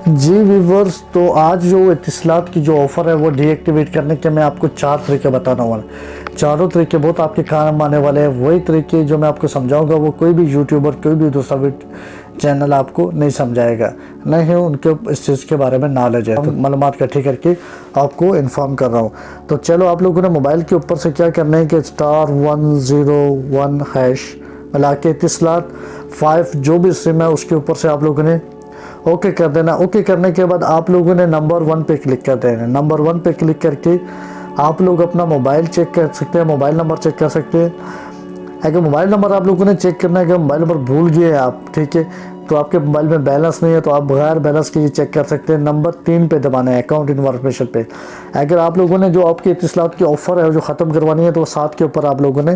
जी viewers, तो आज जो इतिसलात की जो ऑफ़र है वो डीएक्टिवेट करने के मैं आपको 4 तरीके बताना वाला। चारों तरीके बहुत आपके काम आने वाले हैं। वही तरीके जो मैं आपको समझाऊंगा वो कोई भी यूट्यूबर, कोई भी दूसरा चैनल आपको नहीं समझाएगा, नहीं है उनके इस चीज़ के बारे में नॉलेज है। तो मालूमात इकट्ठी करके आपको इन्फॉर्म कर रहा हूँ। तो चलो, आप लोगों ने मोबाइल के ऊपर से क्या करना है कि *101# मिला के इतिसलात 5 जो भी सिम है उसके ऊपर से आप लोगों ने ओके कर देना। ओके करने के बाद आप लोगों ने नंबर 1 पे क्लिक कर देना। नंबर 1 पे क्लिक करके आप लोग अपना मोबाइल चेक कर सकते हैं, मोबाइल नंबर चेक कर सकते हैं। अगर मोबाइल नंबर आप लोगों ने चेक करना है, अगर मोबाइल नंबर भूल गए आप, ठीक है, तो आपके मोबाइल में बैलेंस नहीं है तो आप बगैर बैलेंस के ये चेक कर सकते हैं। नंबर 3 पे दबाना है, अकाउंट इन्फॉर्मेशन पे। अगर आप लोगों ने जो आपकी इतिसलात की ऑफ़र है जो ख़त्म करवानी है तो 7 के ऊपर आप लोगों ने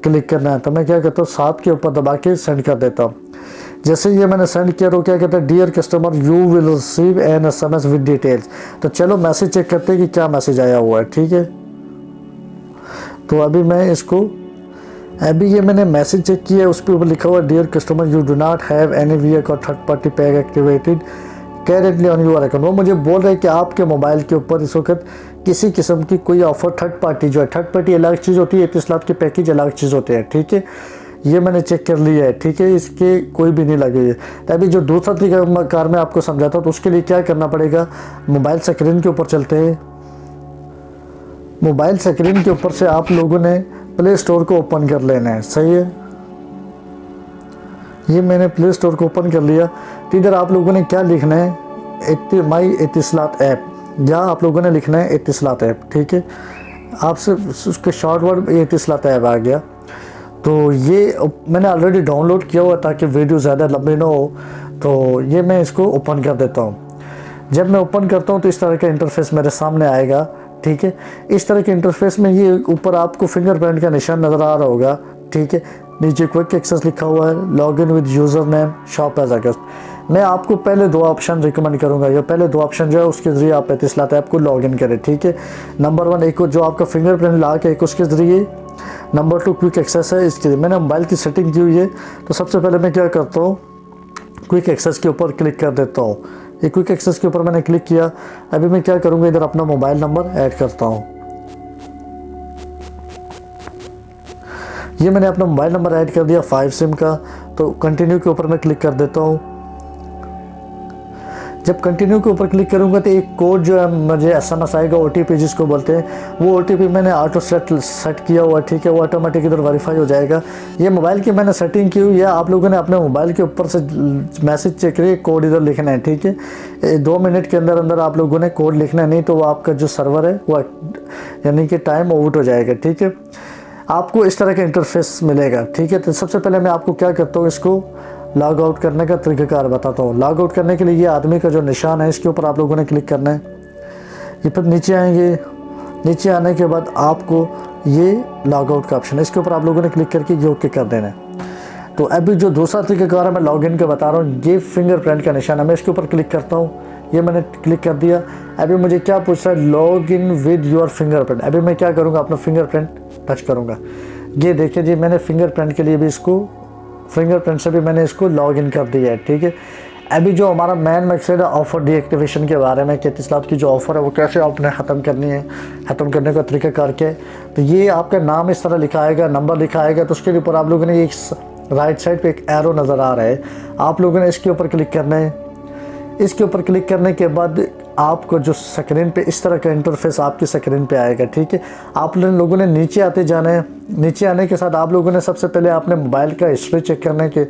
क्लिक करना है। तो मैं क्या करता हूँ, 7 के ऊपर दबा के सेंड कर देता हूँ। जैसे ये मैंने सेंड किया तो क्या कहते हैं, dear customer you will receive an SMS with details. तो चलो मैसेज चेक करते हैं कि क्या मैसेज आया हुआ है, ठीक है। तो अभी ये मैंने मैसेज चेक किया है, उसके ऊपर लिखा हुआ है dear customer you do not have any week और third party pack activated currently on your account. वो मुझे बोल रहे हैं कि आपके मोबाइल के ऊपर इस वक्त किसी किस्म की कोई ऑफर थर्ड पार्टी जो है, थर्ड पार्टी अलग चीज़ होती है, इतिसलात के पैकेज अलग चीज़ होते हैं, ठीक है। ये मैंने चेक कर लिया है, ठीक है, इसके कोई भी नहीं लगी है। तो अभी जो दूसरा तरीका कार में आपको समझाता हूँ, तो उसके लिए क्या करना पड़ेगा, मोबाइल स्क्रीन के ऊपर चलते हैं। मोबाइल स्क्रीन के ऊपर से आप लोगों ने प्ले स्टोर को ओपन कर लेना है, सही है। ये मैंने प्ले स्टोर को ओपन कर लिया। तो इधर आप लोगों ने क्या लिखना है, माई इतिसलात ऐप, या आप लोगों ने लिखना है इतिसलात ऐप, ठीक है। आपसे उसके शॉर्ट वर्ड इतिसलात ऐप आ गया। तो ये मैंने ऑलरेडी डाउनलोड किया हुआ ताकि वीडियो ज़्यादा लंबी ना हो। तो ये मैं इसको ओपन कर देता हूँ। जब मैं ओपन करता हूँ तो इस तरह का इंटरफेस मेरे सामने आएगा, ठीक है। इस तरह के इंटरफेस में ये ऊपर आपको फिंगरप्रिंट का निशान नज़र आ रहा होगा, ठीक है। नीचे क्विक एक्सेस लिखा हुआ है, login with user name, shop as August. मैं आपको पहले 2 ऑप्शन रिकमेंड करूँगा। ये पहले 2 ऑप्शन जो है उसके ज़रिए आप इतिसलात ऐप को लॉगिन करें, ठीक है। नंबर 1 एक जो आपका फिंगरप्रिंट ला के एक उसके ज़रिए, नंबर 2 क्विक एक्सेस है, इसके लिए मैंने मोबाइल की सेटिंग की हुई है। तो सबसे पहले मैं क्या करता हूँ, क्विक एक्सेस के ऊपर क्लिक कर देता हूँ। ये क्विक एक्सेस के ऊपर मैंने क्लिक किया। अभी मैं क्या करूँगा, इधर अपना मोबाइल नंबर ऐड करता हूँ। ये मैंने अपना मोबाइल नंबर ऐड कर दिया 5 सिम का। तो कंटिन्यू के ऊपर मैं क्लिक कर देता हूँ। जब कंटिन्यू के ऊपर क्लिक करूंगा तो एक कोड जो है मुझे SMS आएगा, OTP जिसको बोलते हैं। वो OTP मैंने ऑटो सेट किया हुआ, ठीक है, वो ऑटोमेटिक इधर वेरीफाई हो जाएगा। ये मोबाइल की मैंने सेटिंग की हुई है। आप लोगों ने अपने मोबाइल के ऊपर से मैसेज चेक करिए, कोड इधर लिखना है, ठीक है। 2 मिनट के अंदर अंदर आप लोगों ने कोड लिखना है, नहीं तो वो आपका जो सर्वर है वो यानी कि टाइम आउट हो जाएगा, ठीक है। आपको इस तरह का इंटरफेस मिलेगा, ठीक है। तो सबसे पहले मैं आपको क्या करता हूँ, इसको लॉग आउट करने का तरीक़ाकार बताता हूँ। लॉग आउट करने के लिए ये आदमी का जो निशान है इसके ऊपर आप लोगों ने क्लिक करना है। ये फिर नीचे आएंगे। नीचे आने के बाद आपको ये लॉग आउट का ऑप्शन है, इसके ऊपर आप लोगों ने क्लिक करके ये ओके कर देना है। तो अभी जो दूसरा तरीक़ाकार है मैं लॉगिन का बता रहा हूँ। ये फिंगरप्रिंट का निशान है, मैं इसके ऊपर क्लिक करता हूँ। ये मैंने क्लिक कर दिया। अभी मुझे क्या पूछ रहा है, log in with your fingerprint. अभी मैं क्या करूँगा, अपना फिंगरप्रिंट टच करूँगा। ये देखिए जी, मैंने फिंगरप्रिंट के लिए भी फिंगरप्रिंट से भी मैंने इसको लॉगिन कर दिया है, ठीक है। अभी जो हमारा मेन मकसद है ऑफ़र डीएक्टिवेशन के बारे में कि इतिसलात की जो ऑफ़र है वो कैसे आपने ख़त्म करनी है, ख़त्म करने का तरीका करके। तो ये आपका नाम इस तरह लिखा आएगा, नंबर लिखा आएगा। तो उसके ऊपर आप लोगों ने एक राइट साइड पे एक एरो नज़र आ रहा है, आप लोगों ने इसके ऊपर क्लिक करना है। इसके ऊपर क्लिक करने के बाद आपको जो स्क्रीन पे इस तरह का इंटरफेस आपकी स्क्रीन पे आएगा, ठीक है। आप लोगों ने नीचे आते जाना है। नीचे आने के साथ आप लोगों ने सबसे पहले अपने मोबाइल का हिस्ट्री चेक करना है कि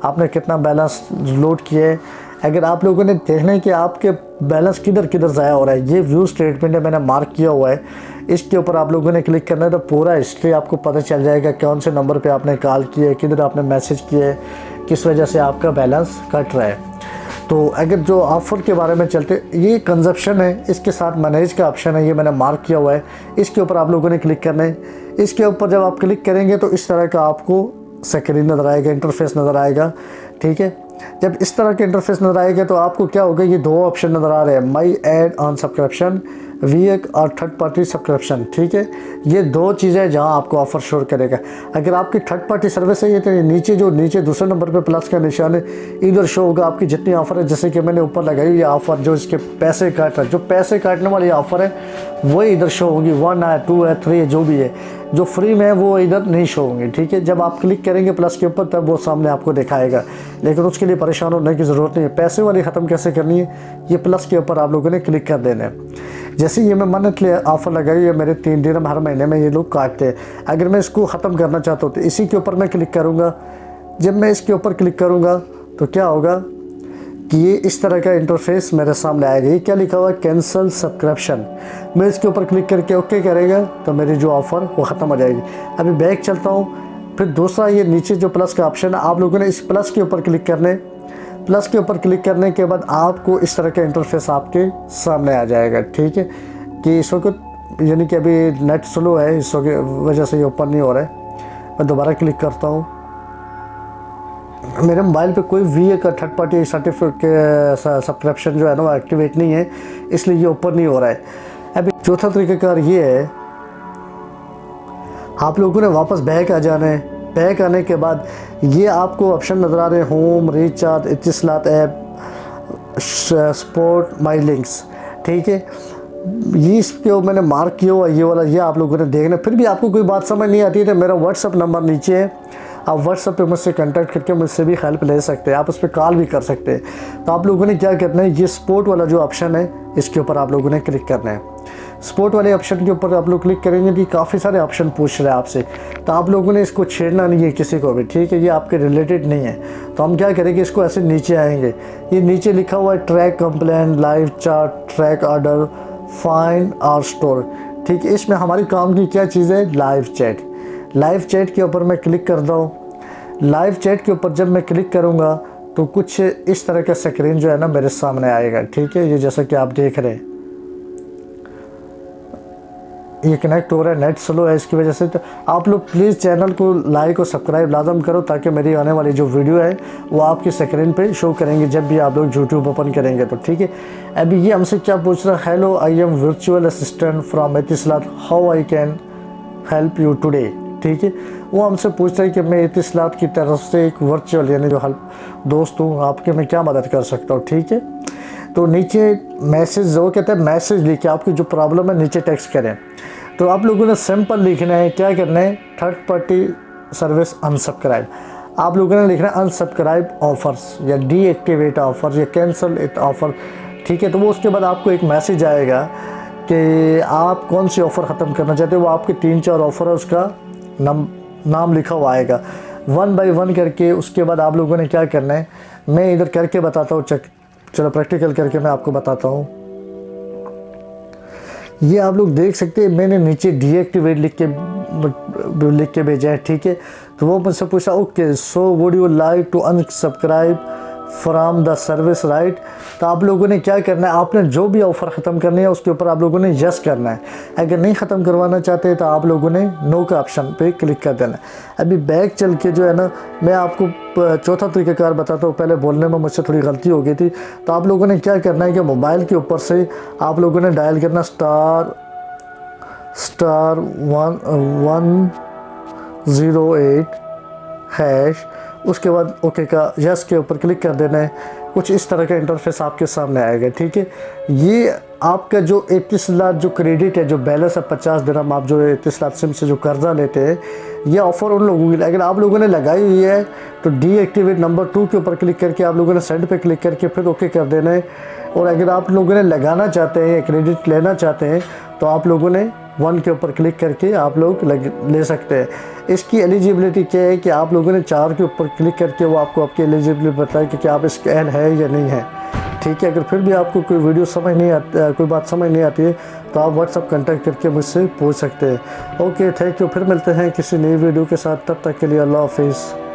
आपने कितना बैलेंस लोड किया है। अगर आप लोगों ने देखना है कि आपके बैलेंस किधर किधर ज़ाया हो रहा है, ये व्यू स्टेटमेंट है, मैंने मार्क किया हुआ है। इसके ऊपर आप लोगों ने क्लिक करना है तो पूरा हिस्ट्री आपको पता चल जाएगा, कौन से नंबर पे आपने कॉल किया है, किधर आपने मैसेज किया है, किस वजह से आपका बैलेंस कट रहा है। तो अगर जो ऑफ़र के बारे में चलते, ये कंजप्शन है, इसके साथ मैनेज का ऑप्शन है, ये मैंने मार्क किया हुआ है। इसके ऊपर आप लोगों ने क्लिक करना है। इसके ऊपर जब आप क्लिक करेंगे तो इस तरह का आपको स्क्रीन नज़र आएगा, इंटरफेस नज़र आएगा, ठीक है। जब इस तरह के इंटरफेस नज़र आएगा तो आपको क्या होगा, ये 2 ऑप्शन नज़र आ रहे हैं, माई ऐड ऑन सब्सक्रिप्शन, VA और थर्ड पार्टी सब्सक्रिप्शन, ठीक है। ये दो चीज़ें जहां आपको ऑफ़र शो करेगा। अगर आपकी थर्ड पार्टी सर्विस है ये तो नीचे जो नीचे दूसरे नंबर पे प्लस का निशान है इधर शो होगा आपकी जितनी ऑफ़र है। जैसे कि मैंने ऊपर लगाई ये ऑफ़र जो इसके पैसे काट रहा है, जो पैसे काटने वाली ऑफ़र है वही इधर शो होगी। 1 है 2 है 3 है जो भी है, जो फ्री में है वो इधर नहीं शो होंगे, ठीक है। जब आप क्लिक करेंगे प्लस के ऊपर तब वो सामने आपको दिखाएगा, लेकिन उसके लिए परेशान होने की ज़रूरत नहीं है। पैसे वाली ख़त्म कैसे करनी है, ये प्लस के ऊपर आप लोगों ने क्लिक कर देना है। जैसे ये मैं मंथली ऑफ़र लगाई है, मेरे 3 दिन हर महीने में ये लोग काटते हैं। अगर मैं इसको ख़त्म करना चाहता हूँ तो इसी के ऊपर मैं क्लिक करूँगा। जब मैं इसके ऊपर क्लिक करूँगा तो क्या होगा कि ये इस तरह का इंटरफेस मेरे सामने आएगा। ये क्या लिखा हुआ है, कैंसल सब्सक्रिप्शन। मैं इसके ऊपर क्लिक करके ओके करेगा तो मेरी जो ऑफ़र वो ख़त्म हो जाएगी। अभी बैक चलता हूँ। फिर दूसरा ये नीचे जो प्लस का ऑप्शन है, आप लोगों ने इस प्लस के ऊपर क्लिक करने, प्लस के ऊपर क्लिक करने के बाद आपको इस तरह का इंटरफेस आपके सामने आ जाएगा, ठीक है। कि इस वक्त यानी कि अभी नेट स्लो है, इस वजह से ये ओपन नहीं हो रहा है। मैं दोबारा क्लिक करता हूँ। मेरे मोबाइल पे कोई VA का थर्ड पार्टी सर्टिफिकेट सब्सक्रिप्शन जो है ना वो एक्टिवेट नहीं है, इसलिए ये ओपन नहीं हो रहा है। अभी चौथा तरीक़ाकार ये है, आप लोगों ने वापस बैक आ जाना है। बैक आने के बाद ये आपको ऑप्शन नज़र आ रहे हैं, home, recharge, Etisalat app, support my links, ठीक है। ये इसको मैंने मार्क किया हुआ ये वाला, ये आप लोगों ने देखना। फिर भी आपको कोई बात समझ नहीं आती है तो मेरा व्हाट्सअप नंबर नीचे है, आप व्हाट्सअप पे मुझसे कांटेक्ट करके मुझसे भी हेल्प ले सकते हैं, आप उस पर कॉल भी कर सकते हैं। तो आप लोगों ने क्या करना है, ये सपोर्ट वाला जो ऑप्शन है इसके ऊपर आप लोगों ने क्लिक करना है। सपोर्ट वाले ऑप्शन के ऊपर आप लोग क्लिक करेंगे कि काफ़ी सारे ऑप्शन पूछ रहे हैं आपसे, तो आप लोगों ने इसको छेड़ना नहीं है किसी को भी, ठीक है। ये आपके रिलेटेड नहीं है। तो हम क्या करेंगे, इसको ऐसे नीचे आएंगे। ये नीचे लिखा हुआ है track complaint, live chart, track order, find और स्टोर, ठीक है। इसमें हमारी काम की क्या चीज़ है, लाइव चैट। लाइव चैट के ऊपर मैं क्लिक करता हूँ। लाइव चैट के ऊपर जब मैं क्लिक करूँगा तो कुछ इस तरह का स्क्रीन जो है ना मेरे सामने आएगा, ठीक है। ये जैसा कि आप देख रहे हैं ये कनेक्ट हो रहा है, नेट स्लो है इसकी वजह से। तो आप लोग प्लीज़ चैनल को लाइक और सब्सक्राइब लाजम करो ताकि मेरी आने वाली जो वीडियो है वो आपकी स्क्रीन पे शो करेंगे जब भी आप लोग यूट्यूब ओपन करेंगे तो, ठीक है। अभी ये हमसे क्या पूछ रहा है, hello I am virtual assistant from Etisalat, how I can help you today, ठीक है। वो हमसे पूछ रहा है कि मैं इत्तिसालात की तरफ से एक वर्चुअल यानी जो हेल्प दोस्त हूँ, आपके मैं क्या मदद कर सकता हूँ, ठीक है। तो नीचे मैसेज, वो कहते हैं मैसेज लिखे, आपकी जो प्रॉब्लम है नीचे टेक्स्ट करें। तो आप लोगों ने सिंपल लिखना है, क्या करना है, थर्ड पार्टी सर्विस अनसब्सक्राइब। आप लोगों ने लिखना है अनसब्सक्राइब ऑफर्स या डीएक्टिवेट ऑफर या कैंसल इट ऑफ़र, ठीक है। तो वो उसके बाद आपको एक मैसेज आएगा कि आप कौन सी ऑफ़र ख़त्म करना चाहते हो। वो आपके 3-4 ऑफ़र है, उसका नाम लिखा हुआ आएगा 1 बाय 1 करके। उसके बाद आप लोगों ने क्या करना है, मैं इधर करके बताता हूँ, चलो प्रैक्टिकल करके मैं आपको बताता हूँ। ये आप लोग देख सकते हैं मैंने नीचे डीएक्टिवेट लिख के भेजा है, ठीक है। तो वो मुझसे पूछा okay so would you like to unsubscribe from the service, right. तो आप लोगों ने क्या करना है, आपने जो भी ऑफ़र ख़त्म करनी है उसके ऊपर आप लोगों ने यस करना है। अगर नहीं ख़त्म करवाना चाहते तो आप लोगों ने नो का ऑप्शन पे क्लिक कर देना है। अभी बैक चल के जो है ना मैं आपको चौथा तरीक़ाकार बताता हूँ। पहले बोलने में मुझसे थोड़ी गलती हो गई थी। तो आप लोगों ने क्या करना है कि मोबाइल के ऊपर से आप लोगों ने डायल करना *108#। उसके बाद ओके का यस के ऊपर क्लिक कर देना है। कुछ इस तरह का इंटरफेस आपके सामने आएगा, ठीक है। ये आपका जो इत्तिसालात जो क्रेडिट है, जो बैलेंस है 50 दिरहम, आप जो इत्तिसालात सिम से जो कर्जा लेते हैं, ये ऑफ़र उन लोगों के लिए अगर आप लोगों ने लगाई हुई है तो डीएक्टिवेट नंबर 2 के ऊपर क्लिक करके आप लोगों ने सेंड पे क्लिक करके फिर ओके कर देना है। और अगर आप लोगों ने लगाना चाहते हैं, क्रेडिट लेना चाहते हैं, तो आप लोगों ने 1 के ऊपर क्लिक करके आप लोग ले सकते हैं। इसकी एलिजिबिलिटी क्या है कि आप लोगों ने 4 के ऊपर क्लिक करके वो आपको आपकी एलिजिबिलिटी बताए कि क्या आप इसके एल है या नहीं है, ठीक है। अगर फिर भी आपको कोई वीडियो समझ नहीं आती, कोई बात समझ नहीं आती है तो आप व्हाट्सअप कांटेक्ट करके मुझसे पूछ सकते हैं। Okay, thank you. फिर मिलते हैं किसी नई वीडियो के साथ, तब तक के लिए अल्लाह हाफिज़।